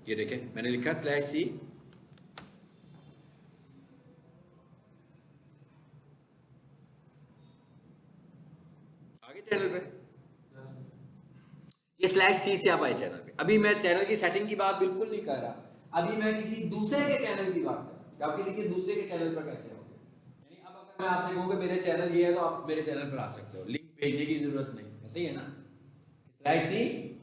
ये देखें मैंने लिखा /c, आगे चैनल पे ये /c से आप आए चैनल पे। अभी मैं चैनल की सेटिंग की बात बिल्कुल नहीं कर रहा, अभी मैं किसी दूसरे के चैनल की बात कर रहा हूं। आप किसी के दूसरे के चैनल पर कैसे आओगे? यानी अब अगर मैं आपसे कहूं कि मेरे चैनल ये है तो आप मेरे चैनल पर आ सकते हो, लिंक भेजने की जरूरत नहीं, ऐसे ही है ना। /c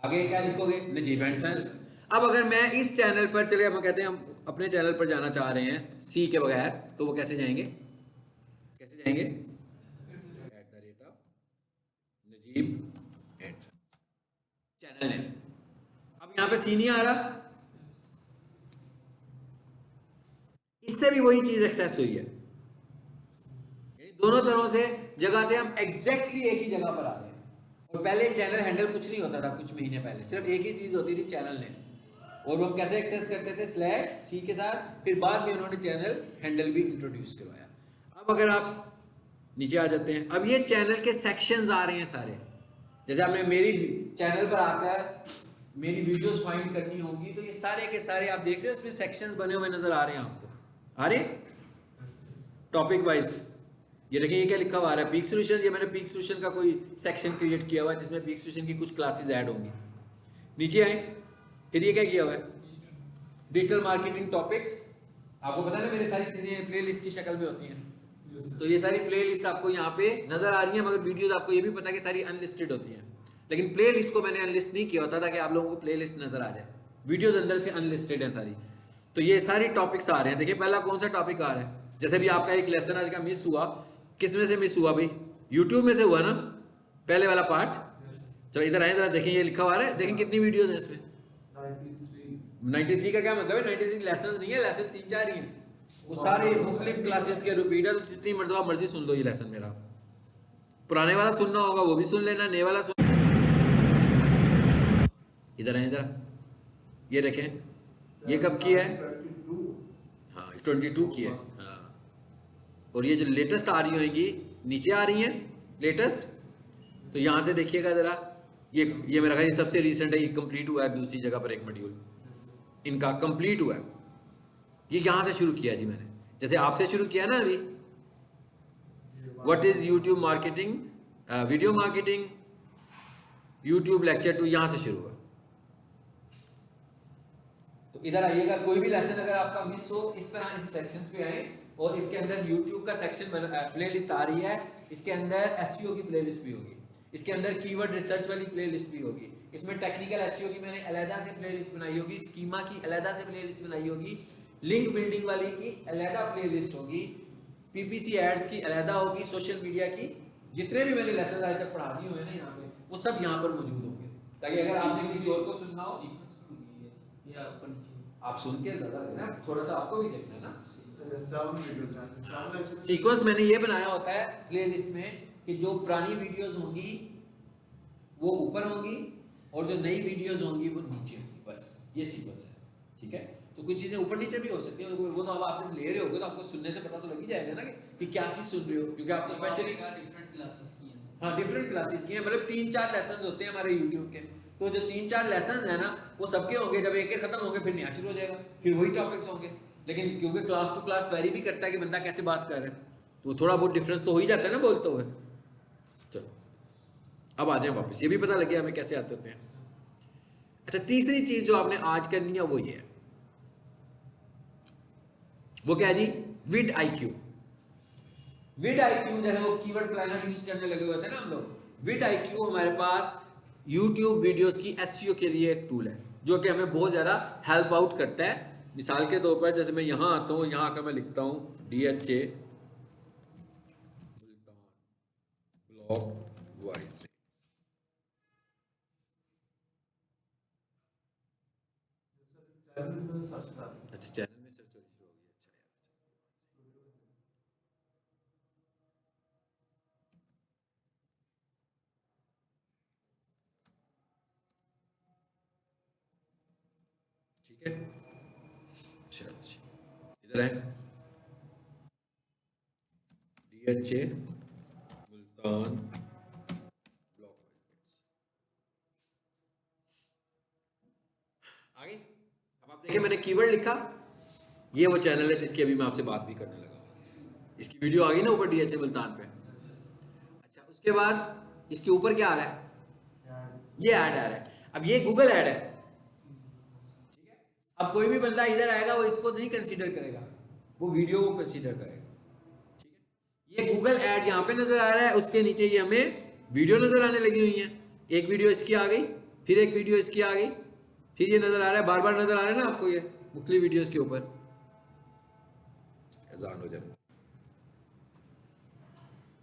आगे क्या लिखोगे? Najib and sons. अब अगर मैं इस चैनल पर चले, हम कहते हैं हम अपने चैनल पर जाना चाह रहे हैं सी के बगैर, तो वो कैसे जाएंगे? कैसे जाएंगे? @नजीब एंड सन्स चैनल है। अब यहाँ पे सी नहीं आ रहा, इससे भी वही चीज एक्सेस हुई है। दोनों तरह से जगह से हम एग्जैक्टली एक ही जगह पर आ रहे हैं। और पहले चैनल हैंडल कुछ नहीं होता था, कुछ महीने पहले सिर्फ एक ही चीज होती थी, चैनल नेम, और वो हम कैसे एक्सेस करते थे? /c के साथ। फिर बाद में उन्होंने चैनल हैंडल भी इंट्रोड्यूस करवाया। अब अगर आप नीचे आ जाते हैं, अब ये चैनल के सेक्शंस आ रहे हैं सारे। जैसे आपने मेरी चैनल पर आकर मेरी वीडियोस फाइंड करनी होगी, तो ये सारे के सारे आप देख रहे हो, इसमें सेक्शंस बने हुए नजर आ रहे हैं आपको, आ रहे टॉपिक वाइज। ये देखिए ये क्या लिखा हुआ आ रहा है? Peak solution. ये मैंने पीक सोल्यूशन का कोई सेक्शन क्रिएट किया हुआ है जिसमें पीक सोल्यूशन की कुछ क्लासेस ऐड होंगी। नीचे आए, फिर ये क्या किया हुआ है? Digital marketing topics. आपको पता है ना मेरी सारी चीजें प्लेलिस्ट की शक्ल में होती हैं, तो ये सारी प्लेलिस्ट आपको यहाँ पे नजर आ रही है, मगर वीडियोस आपको ये भी पता है कि सारी अनलिस्टेड होती हैं। लेकिन प्लेलिस्ट को मैंने अनलिस्ट नहीं किया होता ताकि आप लोगों को प्लेलिस्ट नजर आ जाए, वीडियोस अंदर से अनलिस्टेड है सारी। तो ये सारी टॉपिक्स आ रहे हैं। देखिए पहला कौन सा टॉपिक आ रहा है? जैसे भी आपका एक लेसन आज का मिस हुआ, किस में से मिस हुआ भाई? यूट्यूब में से हुआ ना, पहले वाला पार्ट। चलो इधर आए, जरा देखें ये लिखा हुआ है, देखें कितनी वीडियोस है इसमें। 93 का क्या मतलब है? 93 लेसन नहीं है, लेसन 3-4 ही है। वो सारे मुख्तलिफ क्लासेस के रिपीट है, तो जितनी मरतबा मर्जी सुन लो ये लेसन मेरा। पुराने वाला सुनना होगा वो भी सुन लेना, नए वाला सुन। इधर है, इधर ये देखें ये कब की है? हाँ 22 की है। हाँ, और ये जो लेटेस्ट आ रही होगी नीचे आ रही हैं लेटेस्ट, तो यहाँ से देखिएगा जरा, ये मेरा ख्याल सबसे रिसेंट है, ये कंप्लीट हुआ है दूसरी जगह पर एक मॉड्यूल इनका कंप्लीट हुआ है। ये यहाँ से शुरू किया जी मैंने, जैसे आपसे शुरू किया ना अभी, what is YouTube marketing, video marketing, YouTube lecture 2, यहाँ से शुरू हुआ। तो इधर आइएगा, कोई भी लेसन अगर आपका मिस हो, इस तरह इन सेक्शंस पे आए, और इसके अंदर यूट्यूब का सेक्शन प्लेलिस्ट आ रही है, इसके अंदर एसईओ की प्लेलिस्ट भी होगी, इसके अंदर कीवर्ड रिसर्च वाली प्लेलिस्ट भी होगी, इसमें टेक्निकल एसईओ की मैंने अलहदा से प्लेलिस्ट बनाई होगी, स्कीमा की अलहदा से प्लेलिस्ट बनाई होगी, लिंक बिल्डिंग वाली की अलहदा प्लेलिस्ट होगी, पीपीसी एड्स की अलहदा होगी, सोशल मीडिया की, जितने भी मैंने लेसन आज तक पढ़ा दिए हुए हैं ना यहाँ पे, वो सब यहाँ पर मौजूद होंगे, ताकि अगर आपने किसी और को सुनना हो, आप सुन के ना थोड़ा सा आपको भी देखना है ना। सीक्वेंस मैंने ये बनाया होता है प्लेलिस्ट में कि जो पुरानी वीडियोस होंगी वो ऊपर होंगी और जो नई वीडियोस होंगी वो नीचे होंगी, बस ये सीक्वेंस है, ठीक है। तो कुछ चीजें ऊपर नीचे भी हो सकती हैं, वो तो अब आप ले रहे होगे तो आपको सुनने से पता तो लग ही जाएगा ना कि क्या चीज सुन रहे हो, क्योंकि आप तो स्पेशली डिफरेंट क्लासेस की हैं। हाँ डिफरेंट क्लासेस की हैं, मतलब 3-4 लेसन होते हैं हमारे यूट्यूब के, तो जो 3-4 लेसन है ना वो सबके होंगे, जब एक खत्म होंगे फिर नया शुरू हो जाएगा, फिर वही टॉपिक्स होंगे। लेकिन क्योंकि क्लास टू क्लास वैरी भी करता है कि बंदा कैसे बात कर रहा है, तो थोड़ा बहुत डिफरेंस तो हो ही जाता है ना बोलते हुए। चलो अब आ जाए वापस, ये भी पता लगे हमें कैसे आते होते हैं। अच्छा तीसरी चीज जो आपने आज करनी है वो ये है, वो क्या है जी? विड आईक्यू। विड आईक्यू जैसे वो कीवर्ड प्लानर यूज करने लगे हुए थे ना हम लोग, विड आईक्यू हमारे पास यूट्यूब वीडियोस की एसईओ के लिए एक टूल है जो कि हमें बहुत ज़्यादा हेल्प आउट करता है। मिसाल के तौर पर जैसे मैं यहाँ आता हूँ, यहाँ आकर मैं लिखता हूँ DHA ब्लॉक वाइज, अच्छा चैनल में सर्च होनी शुरू हो गई, अच्छा यार, ठीक है। चलो इधर है DHA मुल्तान ब्लॉक वाइज। आगे अब आप देखिए मैंने कीवर्ड लिखा, ये वो चैनल है जिसकी अभी मैं आपसे बात भी करने लगा। इसकी वीडियो आ गई ना ऊपर DHA मुल्तान पे। अच्छा उसके बाद इसके ऊपर क्या आ रहा है, ये ऐड आ रहा है। अब ये गूगल ऐड है, ठीक है। अब कोई भी बंदा इधर आएगा वो इसको नहीं कंसीडर करेगा, वो वीडियो को कंसीडर करेगा, ठीक है। ये गूगल ऐड यहाँ पे नजर आ रहा है, उसके नीचे ये हमें वीडियो नजर आने लगी हुई है। एक वीडियो इसकी आ गई, फिर एक वीडियो इसकी आ गई, फिर ये नजर आ रहा है, बार बार नजर आ रहा है ना आपको ये मुख्तलिफ वीडियोस के ऊपर। अजान हो जाए,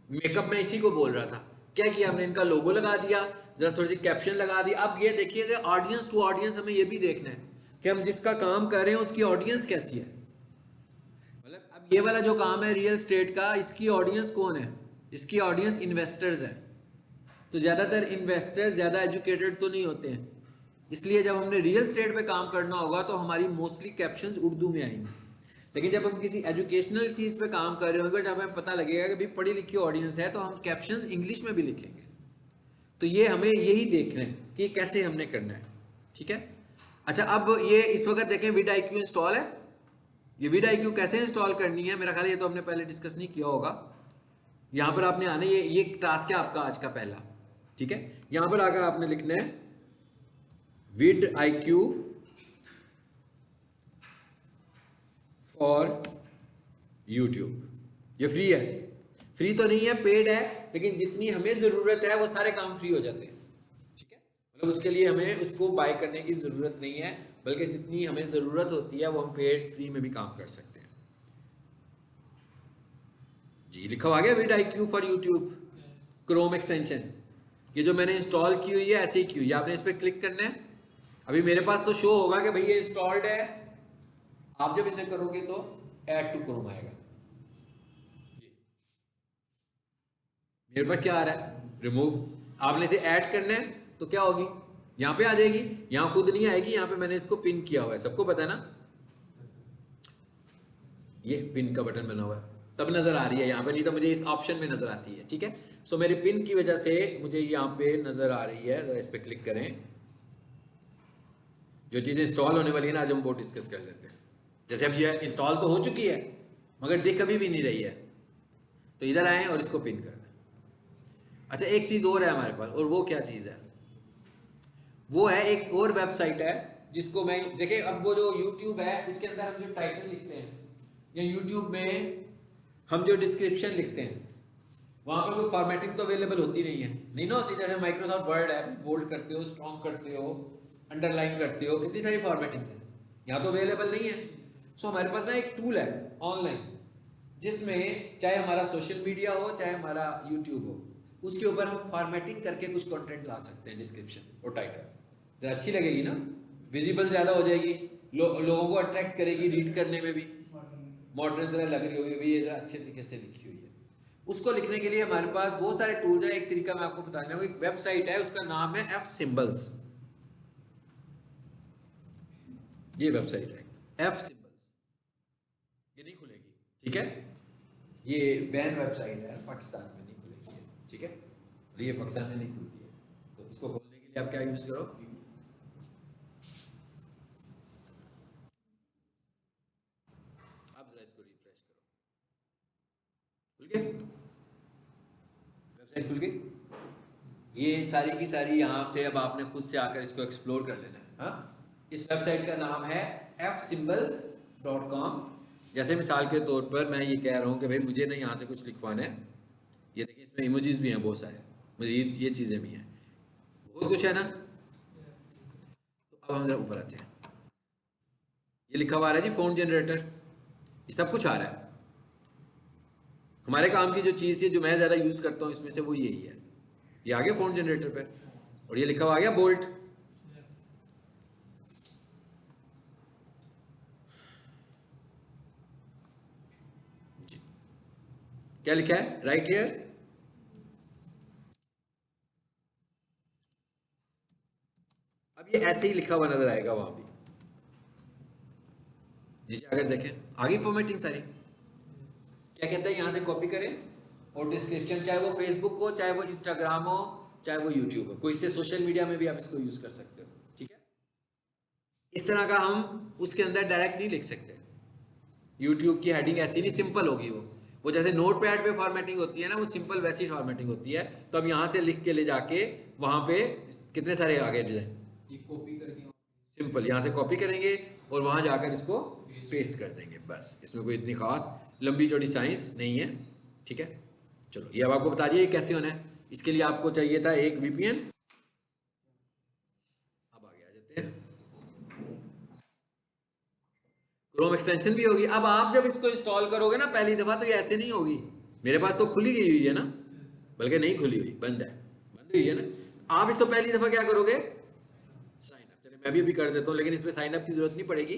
मेकअप में इसी को बोल रहा था, क्या किया हमने, इनका लोगो लगा दिया, जरा थोड़ी सी कैप्शन लगा दी। अब ये देखिए कि ऑडियंस टू ऑडियंस हमें ये भी देखना है कि हम जिसका काम कर रहे हैं उसकी ऑडियंस कैसी है। मतलब अब ये वाला जो काम है रियल एस्टेट का, इसकी ऑडियंस कौन है, इसकी ऑडियंस इन्वेस्टर्स है। तो ज़्यादातर इन्वेस्टर्स ज़्यादा एजुकेटेड तो नहीं होते हैं, इसलिए जब हमने रियल एस्टेट पे काम करना होगा तो हमारी मोस्टली कैप्शंस उर्दू में आएंगी। लेकिन जब हम किसी एजुकेशनल चीज़ पे काम कर रहे होंगे, जब हमें पता लगेगा कि भाई पढ़ी लिखी ऑडियंस है, तो हम कैप्शंस इंग्लिश में भी लिखेंगे। तो ये हमें यही देखना है कि कैसे हमने करना है, ठीक है। अच्छा अब ये इस वक्त देखें vidIQ इंस्टॉल है। ये vidIQ कैसे इंस्टॉल करनी है, मेरा ख्याल ये तो हमने पहले डिस्कस नहीं किया होगा। यहाँ पर आपने आना, ये टास्क है आपका आज का पहला, ठीक है। यहाँ पर आकर आपने लिखना है vidIQ फॉर YouTube। ये फ्री है, फ्री तो नहीं है, पेड है, लेकिन जितनी हमें ज़रूरत है वो सारे काम फ्री हो जाते हैं, ठीक है। मतलब उसके लिए हमें उसको बाय करने की ज़रूरत नहीं है, बल्कि जितनी हमें ज़रूरत होती है वो हम पेड फ्री में भी काम कर सकते हैं। जी लिखा हुआ आ गया vidIQ for YouTube, Chrome extension. ये जो मैंने इंस्टॉल की हुई है ऐसे ही की हुई है, आपने इस पर क्लिक करना है। अभी मेरे पास तो शो होगा कि भाई ये इंस्टॉल्ड है, आप जब इसे करोगे तो ऐड टू क्रोम आएगा। मेरे पास क्या आ रहा है, रिमूव। आपने इसे ऐड करना है तो क्या होगी, यहाँ पे आ जाएगी, यहाँ खुद नहीं आएगी, यहाँ पे मैंने इसको पिन किया हुआ है, सबको पता है ना, ये पिन का बटन बना हुआ है, तब नजर आ रही है यहाँ पे, नहीं तो मुझे इस ऑप्शन में नजर आती है, ठीक है। सो मेरे पिन की वजह से मुझे यहाँ पे नजर आ रही है, जरा इस पर क्लिक करें। जो चीज़ें इंस्टॉल होने वाली है ना, आज हम वो डिस्कस कर लेते हैं। जैसे अब ये इंस्टॉल तो हो चुकी है मगर दिख कभी भी नहीं रही है, तो इधर आए और इसको पिन कर दें। अच्छा एक चीज़ और है हमारे पास, और वो क्या चीज़ है, वो है एक और वेबसाइट है जिसको मैं देखिए, अब वो जो YouTube है इसके अंदर हम जो टाइटल लिखते हैं, या YouTube में हम जो डिस्क्रिप्शन लिखते हैं, वहाँ पर कोई फॉर्मेटिंग तो अवेलेबल होती नहीं है, नहीं ना होती। जैसे माइक्रोसॉफ्ट वर्ड है, बोल्ड करते हो, स्ट्रॉन्ग करते हो, अंडरलाइन करते हो, कितनी सारी फॉर्मेटिंग है, यहाँ तो अवेलेबल नहीं है। सो हमारे पास ना एक टूल है ऑनलाइन, जिसमें चाहे हमारा सोशल मीडिया हो चाहे हमारा यूट्यूब हो, उसके ऊपर हम फॉर्मेटिंग करके कुछ कंटेंट ला सकते हैं, डिस्क्रिप्शन और टाइटल, जरा अच्छी लगेगी ना, विजिबल ज़्यादा हो जाएगी, लोगों को अट्रैक्ट करेगी, रीड करने में भी मॉडर्न जरा लग रही होगी, भाई ये जरा अच्छे तरीके से लिखी हुई है। उसको लिखने के लिए हमारे पास बहुत सारे टूल्स हैं। एक तरीका मैं आपको बताने को, एक वेबसाइट है उसका नाम है F Symbols। ये वेबसाइट है F Symbols, ये नहीं खुलेगी, ठीक है, ये बैन वेबसाइट है, पाकिस्तान में नहीं खुलेगी, ठीक है, और ये पाकिस्तान में नहीं खुलती है। तो इसको खोलने के लिए आप क्या यूज करो, आप जरा इसको रिफ्रेश करो, खुल गया, वेबसाइट खुल गई। ये सारी की सारी यहाँ से अब आपने खुद से आकर इसको एक्सप्लोर कर लेना है। हाँ, इस वेबसाइट का नाम है fsymbols.com। जैसे मिसाल के तौर पर मैं ये कह रहा हूँ कि भाई मुझे ना यहाँ से कुछ लिखवाना है, ये देखिए इसमें इमोजीज भी हैं बहुत सारे, मुझे ये चीज़ें भी हैं, बहुत कुछ है ना। तो अब हम जरा ऊपर आते हैं, ये लिखा हुआ आ रहा है जी फ़ॉन्ट जनरेटर, ये सब कुछ आ रहा है। हमारे काम की जो चीज़ है जो मैं ज़्यादा यूज़ करता हूँ इसमें से वो यही है, ये आ गया फ़ॉन्ट जनरेटर पे, और ये लिखा हुआ आ गया बोल्ट। क्या लिखा है राइट हियर, अब ये ऐसे ही लिखा हुआ नजर आएगा वहां भी, नीचे अगर देखें आगे फॉर्मेटिंग सारी, क्या कहता है यहाँ से कॉपी करें और डिस्क्रिप्शन, चाहे वो फेसबुक हो चाहे वो इंस्टाग्राम हो चाहे वो यूट्यूब हो, कोई से सोशल मीडिया में भी आप इसको यूज कर सकते हो, ठीक है। इस तरह का हम उसके अंदर डायरेक्ट नहीं लिख सकते। यूट्यूब की हेडिंग ऐसी नहीं, सिंपल होगी वो जैसे नोट पैड पे फॉर्मेटिंग होती है ना, वो सिंपल वैसी फॉर्मेटिंग होती है। तो अब यहाँ से लिख के ले जाके वहाँ पे कितने सारे आगे डिजाइन, कॉपी करके सिंपल यहाँ से कॉपी करेंगे और वहाँ जाकर इसको पेस्ट कर देंगे, बस। इसमें कोई इतनी खास लंबी चौड़ी साइंस नहीं है, ठीक है। चलो ये अब आपको बता दिया कैसे होना है। इसके लिए आपको चाहिए था एक वीपीएन। अब आगे आ जाते हैं, क्रोम एक्सटेंशन भी होगी। अब आप जब इसको इंस्टॉल करोगे ना पहली दफा, तो ये ऐसे नहीं होगी। मेरे पास तो खुली गई हुई है ना, बल्कि नहीं खुली हुई, बंद है, बंद हुई है ना। आप इसको पहली दफा क्या करोगे, साइन अप। चलिए मैं भी अभी कर देता हूँ, लेकिन इसमें साइन अप की जरूरत नहीं पड़ेगी,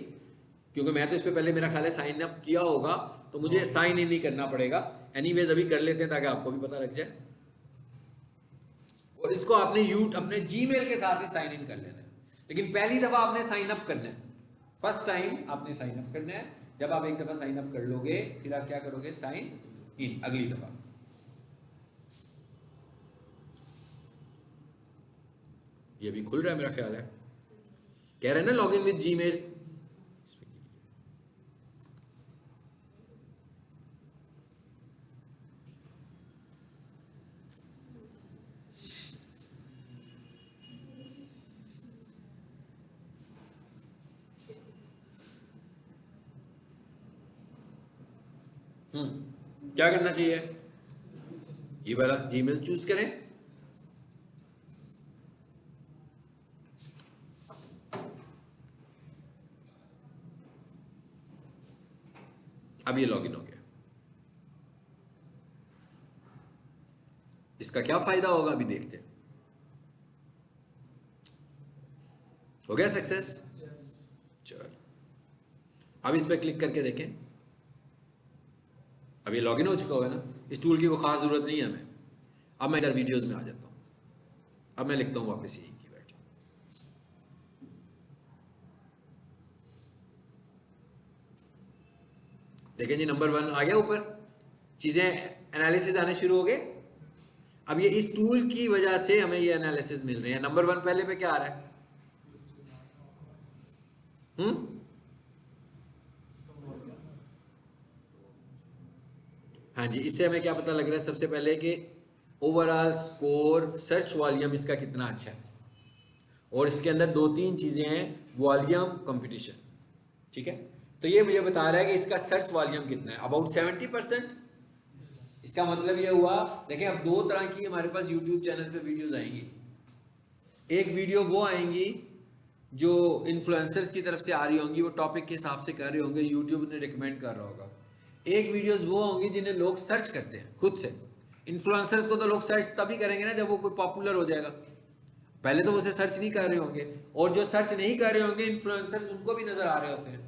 क्योंकि मैं तो इस पर पहले मेरा ख्याल है साइन अप किया होगा, तो मुझे साइन इन नहीं करना पड़ेगा। एनीवेज अभी कर लेते हैं ताकि आपको भी पता लग जाए। और इसको आपने अपने जीमेल के साथ ही साइन इन कर लेना है, लेकिन पहली दफा आपने साइन अप करना है। फर्स्ट टाइम आपने साइन अप करना है। जब आप एक दफा साइन अप कर लोगे, फिर आप क्या करोगे, साइन इन अगली दफा। ये भी खुल रहा है मेरा ख्याल है, कह रहे हैं ना लॉग इन विद जीमेल। क्या करना चाहिए, ये वाला जीमेल चूज करें। अब ये लॉगिन हो गया। इसका क्या फायदा होगा अभी देखते हैं। हो गया सक्सेस। चलो अब इस पर क्लिक करके देखें। अब ये लॉगिन हो चुका होगा ना, इस टूल की कोई खास जरूरत नहीं है हमें। अब मैं इधर वीडियोस में आ जाता हूं। अब मैं लिखता हूं वापस यही कीवर्ड। देखें जी, नंबर 1 आ गया ऊपर, चीजें एनालिसिस आने शुरू हो गए। अब ये इस टूल की वजह से हमें ये एनालिसिस मिल रहे हैं। नंबर 1 पहले पे क्या आ रहा है, हाँ जी, इससे हमें क्या पता लग रहा है, सबसे पहले कि ओवरऑल स्कोर सर्च वॉल्यूम इसका कितना अच्छा है। और इसके अंदर 2-3 चीजें हैं, वॉल्यूम, कंपटीशन, ठीक है। तो ये मुझे बता रहा है कि इसका सर्च वॉल्यूम कितना है, अबाउट 70%। इसका मतलब ये हुआ, देखें अब 2 तरह की हमारे पास यूट्यूब चैनल पे वीडियोस आएंगी। एक वीडियो वो आएंगी जो इन्फ्लुएंसर्स की तरफ से आ रही होंगी, वो टॉपिक के हिसाब से कर रहे होंगे, यूट्यूब ने रिकमेंड कर रहा होगा। एक वीडियोस वो होंगी जिन्हें लोग सर्च करते हैं खुद से। इन्फ्लुएंसर्स को तो लोग सर्च तभी करेंगे ना जब वो कोई पॉपुलर हो जाएगा, पहले तो वो उसे सर्च नहीं कर रहे होंगे। और जो सर्च नहीं कर रहे होंगे इन्फ्लुएंसर्स, उनको भी नजर आ रहे होते हैं।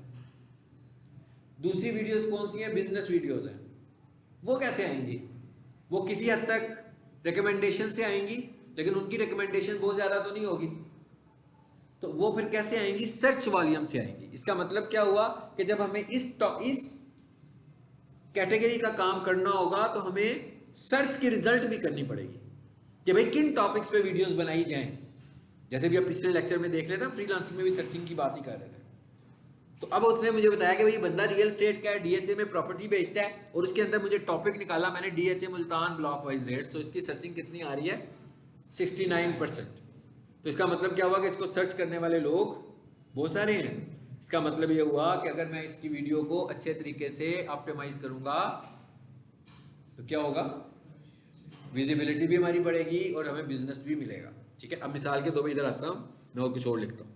दूसरी वीडियोस कौन सी हैं, बिजनेस वीडियोस हैं। वो कैसे आएंगी, वो किसी हद तक रिकमेंडेशन से आएंगी, लेकिन उनकी रिकमेंडेशन बहुत ज्यादा तो नहीं होगी। तो वो फिर कैसे आएंगी, सर्च वॉल्यूम से आएंगी। इसका मतलब क्या हुआ कि जब हमें इस कैटेगरी का काम करना होगा तो हमें सर्च की रिजल्ट भी करनी पड़ेगी कि भाई किन टॉपिक्स पे वीडियोस बनाई जाएं। जैसे भी आप पिछले लेक्चर में देख लेते हैं, फ्रीलांसिंग में भी सर्चिंग की बात ही कर रहे थे। तो अब उसने मुझे बताया कि भाई बंदा रियल स्टेट का है, डीएचए में प्रॉपर्टी बेचता है, और उसके अंदर मुझे टॉपिक निकाला मैंने, DHA Multan block wise rates. तो इसकी सर्चिंग कितनी आ रही है, 69%। तो इसका मतलब क्या हुआ कि इसको सर्च करने वाले लोग बहुत सारे हैं। इसका मतलब ये हुआ कि अगर मैं इसकी वीडियो को अच्छे तरीके से ऑप्टिमाइज करूंगा तो क्या होगा, विजिबिलिटी भी हमारी बढ़ेगी और हमें बिजनेस भी मिलेगा, ठीक है। अब मिसाल के तौर पर इधर आता हूं मैं और कुछ और लिखता हूं,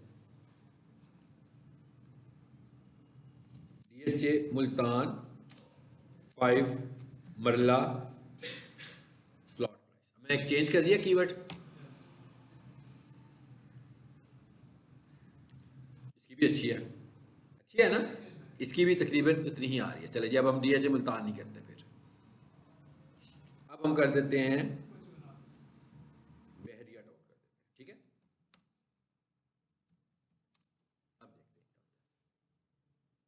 डीएचए मुल्तान 5 मरला प्लॉट प्राइस। मैंने एक चेंज कर दिया कीवर्ड, भी अच्छी है ना, इसकी भी तकरीबन उतनी ही आ रही है। चले जी, अब हम डीएचए मुल्तान नहीं करते, फिर अब हम कर देते हैं बहरिया टाउन कर देते हैं, ठीक है। अब देखते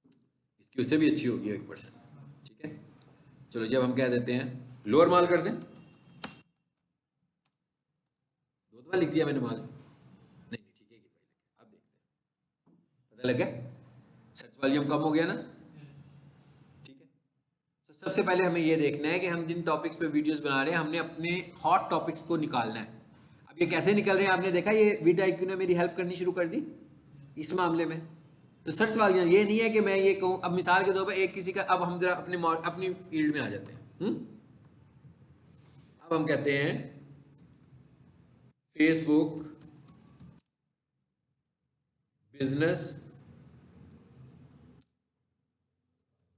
हैं इसकी उससे भी अच्छी होगी 1%, ठीक है। चलो जी, अब हम कह देते हैं लोअर माल कर दें। 2 दफा लिख दिया मैंने माल, नहीं ठीक है। अब देखते हैं, पता लग गया, सर्च वॉल्यूम कम हो गया ना। ठीक है, तो सबसे पहले हमें ये देखना है कि हम जिन टॉपिक्स पे वीडियोस बना रहे हैं हमने अपने हॉट टॉपिक्स को निकालना है। अब ये कैसे निकल रहे हैं आपने देखा, ये वीडियो आईक्यू ने मेरी हेल्प करनी शुरू कर दी इस मामले में। तो सर्च वॉल्यूम ये नहीं है कि मैं ये कहूँ, अब मिसाल के तौर पर एक किसी का, अब हम जरा अपनी फील्ड में आ जाते हैं। अब हम कहते हैं फेसबुक बिजनेस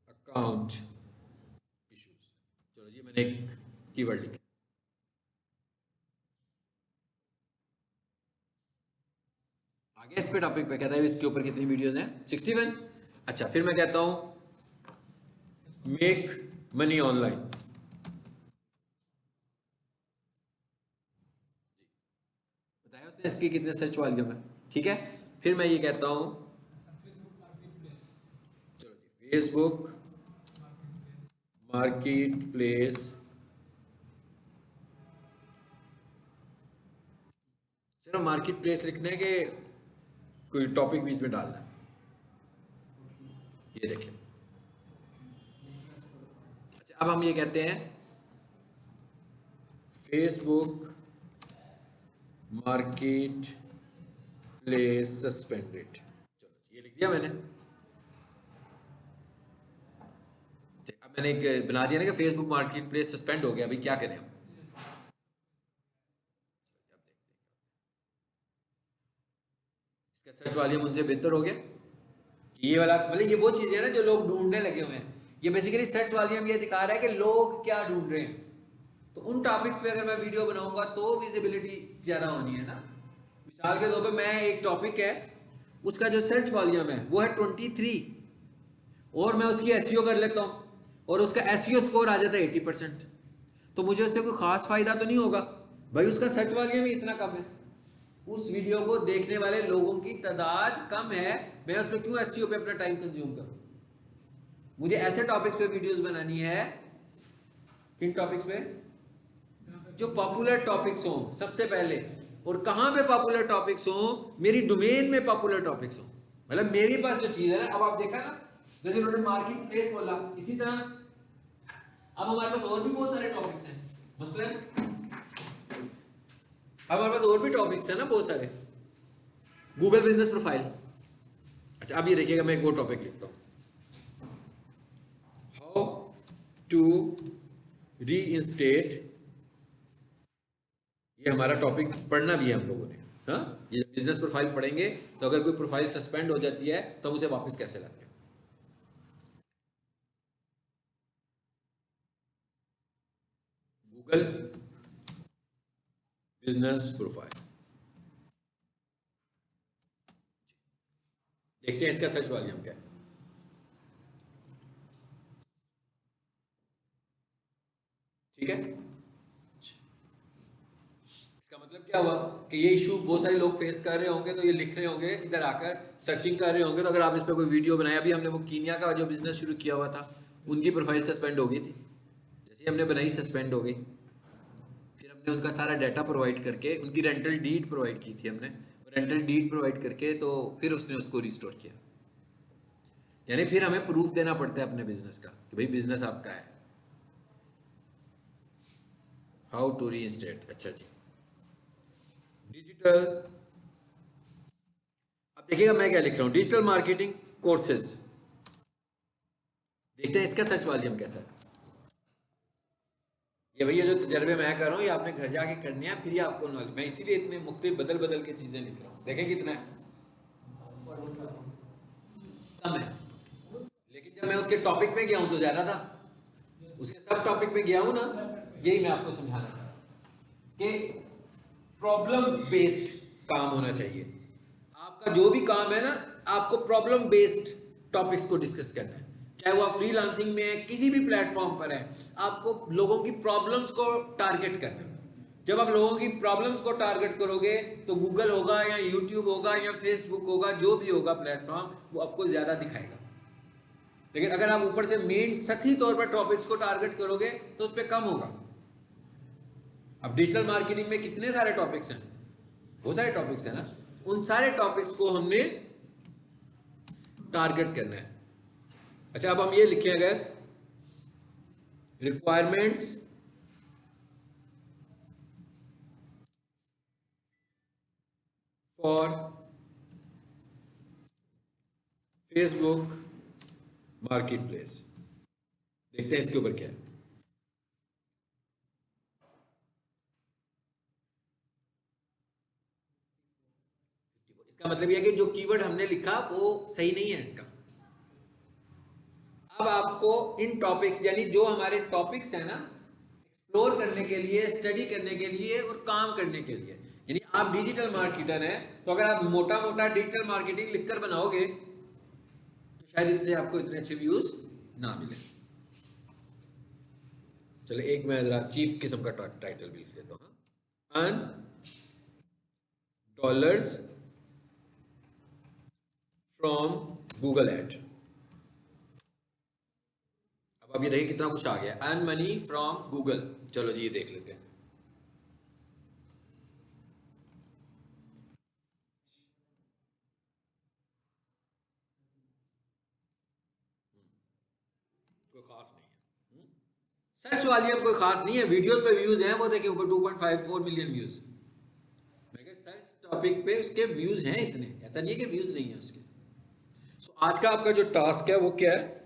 अकाउंट इश्यूज। चलो जी, मैंने एक कीवर्ड लिखा, आगे इस पे टॉपिक पे कहता है इसके ऊपर कितनी वीडियोस हैं, 61। अच्छा, फिर मैं कहता हूं मेक मनी ऑनलाइन। बताया उसने इसकी कितने सर्च वॉल्यूम है। ठीक है, फिर मैं ये कहता हूं चलो जी फेसबुक मार्केट प्लेस, चलो मार्केट प्लेस लिखने के कोई टॉपिक बीच में डालना है। ये देखिए, अच्छा अब हम ये कहते हैं फेसबुक मार्केट प्लेस सस्पेंडेड। चलो ये लिख दिया मैंने। अब मैंने एक बना दिया ना कि फेसबुक मार्केट प्लेस सस्पेंड हो गया, अभी क्या करें हम। इसका सर्च वॉल्यूम उनसे बेहतर हो गया कि ये वाला, मतलब ये वो चीजें हैं ना जो लोग ढूंढने लगे हुए हैं। ये बेसिकली सर्च वॉल्यूम ये दिखा रहा है कि लोग क्या ढूंढ रहे हैं। तो उन टॉपिक्स पे अगर मैं वीडियो बनाऊंगा तो विजिबिलिटी ज्यादा होनी है ना। मिसाल के तौर पे मैं एक टॉपिक है, उसका जो सर्च वॉल्यूम है वो है 23, और मैं उसकी एसईओ कर लेता हूं और उसका एसईओ स्कोर आ जाता है 80%, तो मुझे उससे कोई खास फायदा तो नहीं होगा भाई, उसका सर्च वॉल्यूम ही इतना कम है, उस वीडियो को देखने वाले लोगों की तादाद कम है, मैं उस पर क्यों एसईओ पे अपना टाइम कंज्यूम करूं। मुझे ऐसे टॉपिक्स पे वीडियोस बनानी है, किन टॉपिक्स पे, जो पॉपुलर टॉपिक्स हो सबसे पहले, और कहां पे पॉपुलर टॉपिक्स हो, मेरी डोमेन में पॉपुलर टॉपिक्स हो। मतलब मेरे पास जो चीज है ना, अब आप देखा ना जैसे उन्होंने मार्केट प्लेस बोला, इसी तरह अब हमारे पास और भी बहुत सारे टॉपिक्स हैं। मसलन अब हमारे पास और भी टॉपिक्स हैं ना बहुत सारे, गूगल बिजनेस प्रोफाइल। अच्छा अब ये देखिएगा, मैं एक और टॉपिक लिखता हूं, हाउ टू रीइंस्टेट। ये हमारा टॉपिक पढ़ना भी है हम लोगों ने। हाँ, ये बिजनेस प्रोफाइल पढ़ेंगे तो अगर कोई प्रोफाइल सस्पेंड हो जाती है तो हम उसे वापस कैसे लाते हैं। गूगल बिजनेस प्रोफाइल, देखते हैं इसका सर्च वॉल्यूम क्या है। ठीक है, इसका मतलब क्या हुआ कि ये इशू बहुत सारे लोग फेस कर रहे होंगे, तो ये लिख रहे होंगे इधर आकर, सर्चिंग कर रहे होंगे, तो अगर आप इस पर कोई वीडियो बनाया, अभी हमने वो कीनिया का जो बिजनेस शुरू किया हुआ था, उनकी प्रोफाइल सस्पेंड हो गई थी, जैसे हमने बनाई सस्पेंड हो गई, फिर हमने उनका सारा डाटा प्रोवाइड करके, उनकी रेंटल डीड प्रोवाइड की थी हमने, रेंटल डीड प्रोवाइड करके तो फिर उसने उसको रिस्टोर किया। यानी फिर हमें प्रूफ देना पड़ता है अपने बिजनेस का कि भाई बिजनेस आपका है। हाउ टू रीइंस्टेट, अच्छा जी, डिजिटल, अब देखिएगा मैं क्या लिख रहा हूं, डिजिटल मार्केटिंग कोर्सेज। देखते हैं इसका सर्च वॉल्यूम कैसा है। ये भैया जो तजर्बे मैं कर रहा हूँ ये आपने घर जाके करने हैं, फिर ये आपको नॉलेज, मैं इसीलिए इतने मुख्तलिफ बदल बदल के चीजें लिख रहा हूँ। देखें कितना है, कम है, लेकिन जब मैं उसके टॉपिक में गया हूं तो ज्यादा था, उसके सब टॉपिक में गया हूं ना, यही मैं आपको समझाना चाह रहा हूं कि प्रॉब्लम बेस्ड काम होना चाहिए। आपका जो भी काम है ना, आपको प्रॉब्लम बेस्ड टॉपिक्स को डिस्कस करना है, चाहे वो आप फ्रीलांसिंग में है, किसी भी प्लेटफॉर्म पर है, आपको लोगों की प्रॉब्लम्स को टारगेट करना है। जब आप लोगों की प्रॉब्लम्स को टारगेट करोगे तो गूगल होगा या यूट्यूब होगा या फेसबुक होगा, जो भी होगा प्लेटफॉर्म, वो आपको ज्यादा दिखाएगा। लेकिन अगर आप ऊपर से मेन सतही तौर पर टॉपिक्स को टारगेट करोगे तो उस पर कम होगा। अब डिजिटल मार्केटिंग में कितने सारे टॉपिक्स हैं, बहुत सारे टॉपिक्स हैं ना, उन सारे टॉपिक्स को हमने टारगेट करना है। अच्छा, अब हम ये लिखें अगर requirements for Facebook market place, देखते हैं इसके ऊपर क्या है। इसका मतलब यह है कि जो कीवर्ड हमने लिखा वो सही नहीं है इसका। अब आपको इन टॉपिक्स, यानी जो हमारे टॉपिक्स हैं ना, एक्सप्लोर करने के लिए, स्टडी करने के लिए और काम करने के लिए, यानी आप डिजिटल मार्केटर हैं तो अगर आप मोटा मोटा डिजिटल मार्केटिंग लिखकर बनाओगे तो शायद इनसे आपको इतने अच्छे व्यूज ना मिले। चलो एक मैं जरा चीप किस्म का टाइटल भी लिख देता हूँ, earn dollars from Google ad. अब ये देखिए कितना कुछ आ गया, अर्न मनी फ्रॉम गूगल। चलो जी ये देख लेते हैं। कोई खास नहीं है, सर्च वाली अब कोई खास नहीं है। वीडियोस पे व्यूज हैं, वो देखिए ऊपर 2.54 मिलियन व्यूज। मैं कह सर्च टॉपिक पे उसके व्यूज हैं इतने, ऐसा नहीं है कि व्यूज नहीं है उसके। सो आज का आपका जो टास्क है वो क्या है?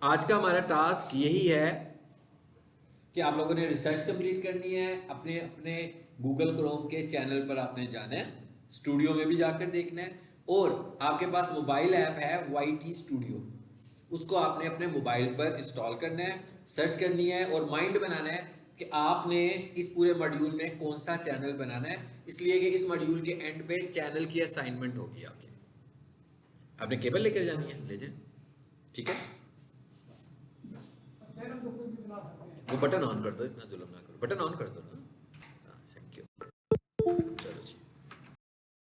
आज का हमारा टास्क यही है कि आप लोगों ने रिसर्च कंप्लीट करनी है। अपने अपने गूगल क्रोम के चैनल पर आपने जाना है, स्टूडियो में भी जाकर देखना है, और आपके पास मोबाइल ऐप है YT स्टूडियो, उसको आपने अपने मोबाइल पर इंस्टॉल करना है, सर्च करनी है और माइंड बनाना है कि आपने इस पूरे मॉड्यूल में कौन सा चैनल बनाना है। इसलिए कि इस मॉड्यूल के एंड पे चैनल की असाइनमेंट होगी आपकी। आपने केबल लेकर जानी है, ले जाए, ठीक है। वो बटन ऑन कर दो, इतना जुल्म ना करो, बटन ऑन कर दो ना।